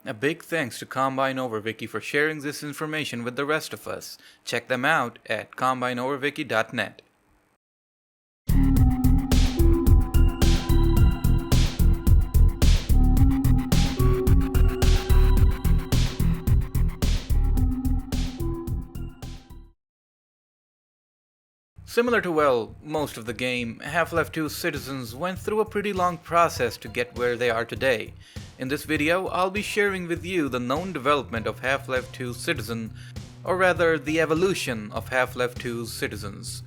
A big thanks to CombineOverwiki for sharing this information with the rest of us. Check them out at CombineOverwiki.net. Similar to, well, most of the game, Half-Life 2's citizens went through a pretty long process to get where they are today. In this video, I'll be sharing with you the known development of Half-Life 2's citizen, or rather, the evolution of Half-Life 2's citizens.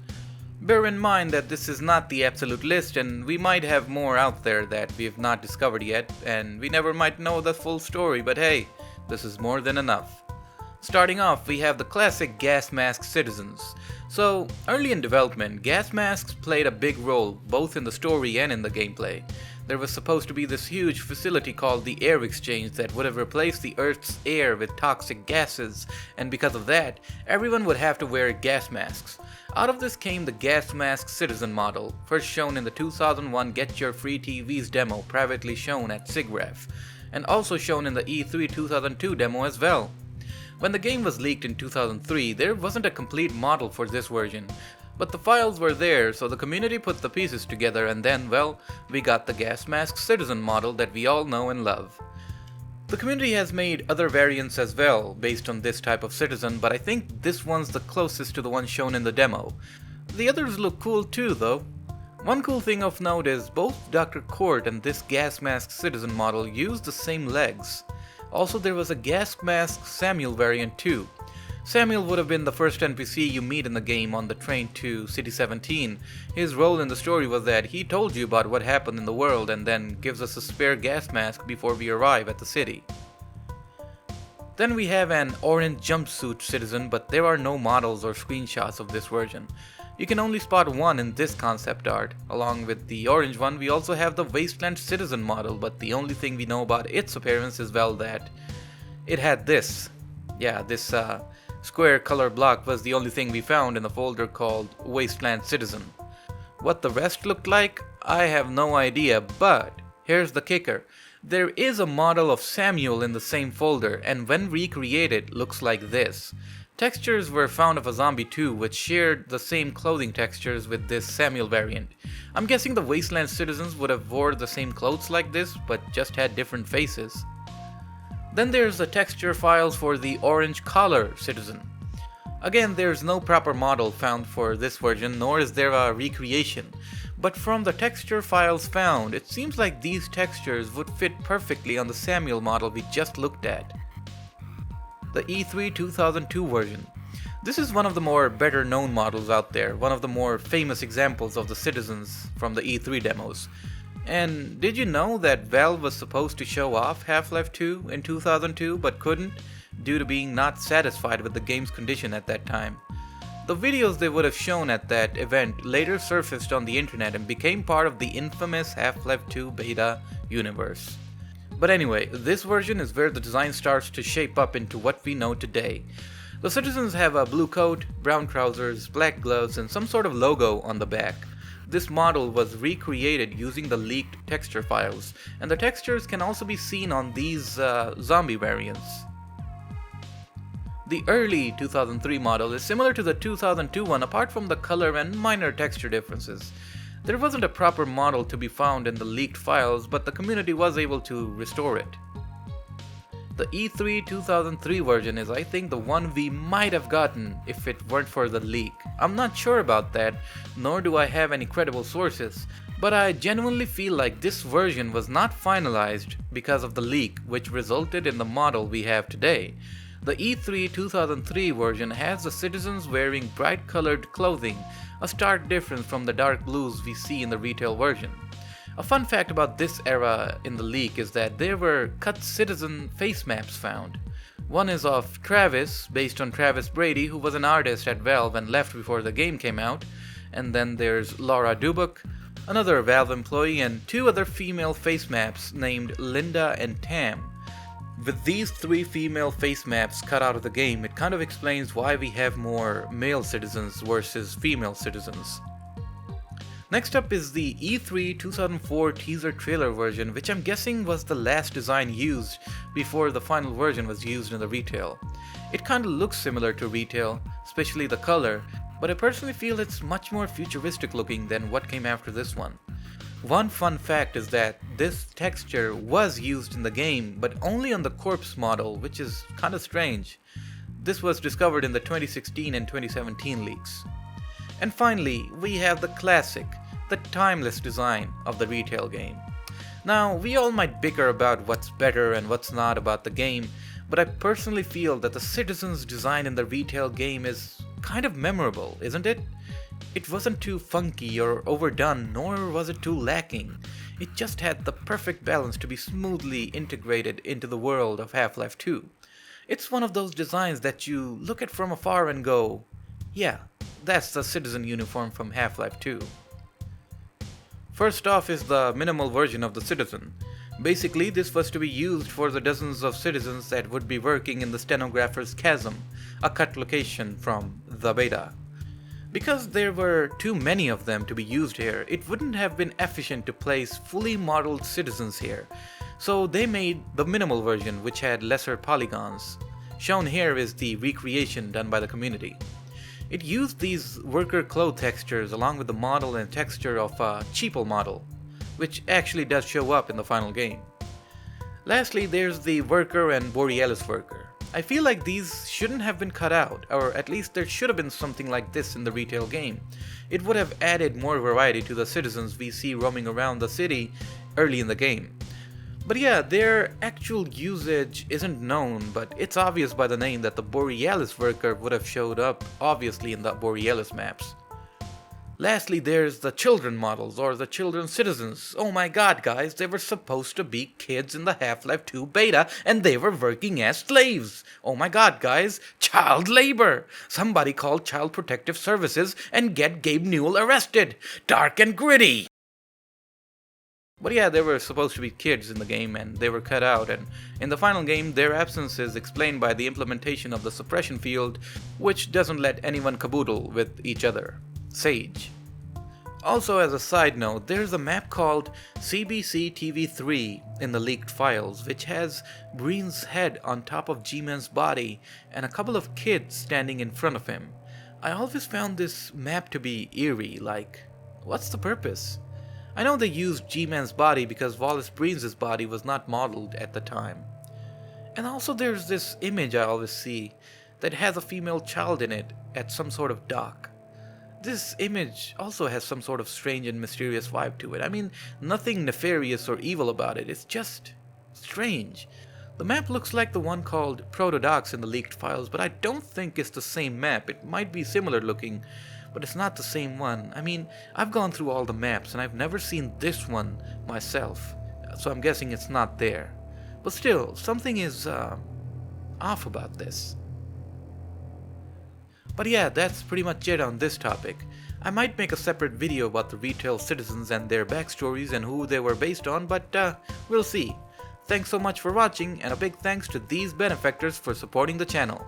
Bear in mind that this is not the absolute list, and we might have more out there that we have not discovered yet, and we never might know the full story, but hey, this is more than enough. Starting off, we have the classic gas mask citizens. So, early in development, gas masks played a big role both in the story and in the gameplay. There was supposed to be this huge facility called the Air Exchange that would have replaced the Earth's air with toxic gases, and because of that, everyone would have to wear gas masks. Out of this came the gas mask citizen model, first shown in the 2001 Get Your Free TVs demo privately shown at SIGGRAPH, and also shown in the E3 2002 demo as well. When the game was leaked in 2003, there wasn't a complete model for this version, but the files were there, so the community put the pieces together and then, well, we got the gas mask citizen model that we all know and love. The community has made other variants as well, based on this type of citizen, but I think this one's the closest to the one shown in the demo. The others look cool too, though. One cool thing of note is both Dr. Court and this gas mask citizen model use the same legs. Also, there was a gas mask Samuel variant too. Samuel would have been the first NPC you meet in the game on the train to City 17. His role in the story was that he told you about what happened in the world and then gives us a spare gas mask before we arrive at the city. Then we have an orange jumpsuit citizen, but there are no models or screenshots of this version. You can only spot one in this concept art. Along with the orange one, we also have the Wasteland Citizen model, but the only thing we know about its appearance is, well, that it had this. Yeah, this square color block was the only thing we found in the folder called Wasteland Citizen. What the rest looked like, I have no idea, but here's the kicker. There is a model of Samuel in the same folder, and when recreated, looks like this. Textures were found of a zombie too, which shared the same clothing textures with this Samuel variant. I'm guessing the Wasteland citizens would have wore the same clothes like this, but just had different faces. Then there's the texture files for the orange collar citizen. Again, there's no proper model found for this version, nor is there a recreation. But from the texture files found, it seems like these textures would fit perfectly on the Samuel model we just looked at. The E3 2002 version. This is one of the more better known models out there, one of the more famous examples of the citizens from the E3 demos. And did you know that Valve was supposed to show off Half-Life 2 in 2002 but couldn't, due to being not satisfied with the game's condition at that time? The videos they would have shown at that event later surfaced on the internet and became part of the infamous Half-Life 2 beta universe. But anyway, this version is where the design starts to shape up into what we know today. The citizens have a blue coat, brown trousers, black gloves, and some sort of logo on the back. This model was recreated using the leaked texture files, and the textures can also be seen on these zombie variants. The early 2003 model is similar to the 2002 one apart from the color and minor texture differences. There wasn't a proper model to be found in the leaked files, but the community was able to restore it. The E3 2003 version is, I think, the one we might have gotten if it weren't for the leak. I'm not sure about that, nor do I have any credible sources, but I genuinely feel like this version was not finalized because of the leak, which resulted in the model we have today. The E3 2003 version has the citizens wearing bright colored clothing, a stark difference from the dark blues we see in the retail version. A fun fact about this era in the leak is that there were cut citizen face maps found. One is of Travis, based on Travis Brady, who was an artist at Valve and left before the game came out, and then there's Laura Dubuk, another Valve employee, and two other female face maps named Linda and Tam. With these three female face maps cut out of the game, it kind of explains why we have more male citizens versus female citizens. Next up is the E3 2004 teaser trailer version, which I'm guessing was the last design used before the final version was used in the retail. It kinda looks similar to retail, especially the color, but I personally feel it's much more futuristic looking than what came after this one. One fun fact is that this texture was used in the game, but only on the corpse model, which is kinda strange. This was discovered in the 2016 and 2017 leaks. And finally, we have the classic, the timeless design of the retail game. Now, we all might bicker about what's better and what's not about the game, but I personally feel that the citizens' design in the retail game is kind of memorable, isn't it? It wasn't too funky or overdone, nor was it too lacking. It just had the perfect balance to be smoothly integrated into the world of Half-Life 2. It's one of those designs that you look at from afar and go, yeah, that's the citizen uniform from Half-Life 2. First off is the minimal version of the citizen. Basically, this was to be used for the dozens of citizens that would be working in the stenographer's chasm, a cut location from the beta. Because there were too many of them to be used here, it wouldn't have been efficient to place fully modeled citizens here, so they made the minimal version, which had lesser polygons. Shown here is the recreation done by the community. It used these worker clothes textures along with the model and texture of a cheapo model, which actually does show up in the final game. Lastly, there's the worker and Borealis worker. I feel like these shouldn't have been cut out, or at least there should have been something like this in the retail game. It would have added more variety to the citizens we see roaming around the city early in the game. But yeah, their actual usage isn't known, but it's obvious by the name that the Borealis worker would have showed up obviously in the Borealis maps. Lastly, there's the children models, or the children citizens. Oh my god, guys, they were supposed to be kids in the Half-Life 2 beta, and they were working as slaves. Oh my god, guys, child labor. Somebody call Child Protective Services and get Gabe Newell arrested. Dark and gritty. But yeah, they were supposed to be kids in the game, and they were cut out, and in the final game, their absence is explained by the implementation of the suppression field, which doesn't let anyone caboodle with each other. Sage. Also, as a side note, there's a map called CBC-TV3 in the leaked files, which has Breen's head on top of G-Man's body and a couple of kids standing in front of him. I always found this map to be eerie, like, what's the purpose? I know they used G-Man's body because Wallace Breen's body was not modeled at the time. And also there's this image I always see that has a female child in it at some sort of dock. This image also has some sort of strange and mysterious vibe to it. I mean, nothing nefarious or evil about it, it's just strange. The map looks like the one called Proto-Docks in the leaked files, but I don't think it's the same map. It might be similar looking, but it's not the same one. I mean, I've gone through all the maps and I've never seen this one myself, so I'm guessing it's not there. But still, something is off about this. But yeah, that's pretty much it on this topic. I might make a separate video about the retail citizens and their backstories and who they were based on, but we'll see. Thanks so much for watching, and a big thanks to these benefactors for supporting the channel.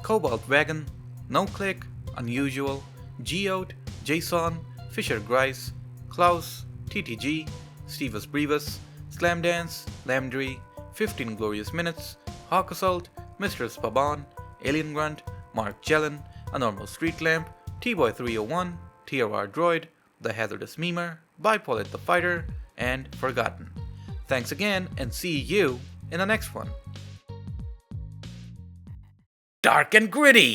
Cobalt Wagon, NoClick, Unusual, Geote, Jason, Fisher Grice, Klaus, TTG, Stevus Brevis, Slamdance, Lamdry, 15 Glorious Minutes, Hawk Assault, Mr. Spaban, Alien Grunt, Mark Jelen, A Normal Street Lamp, T-Boy301, TRR Droid, The Hazardous Memer, Bipolet the Fighter, and Forgotten. Thanks again, and see you in the next one. Dark and gritty!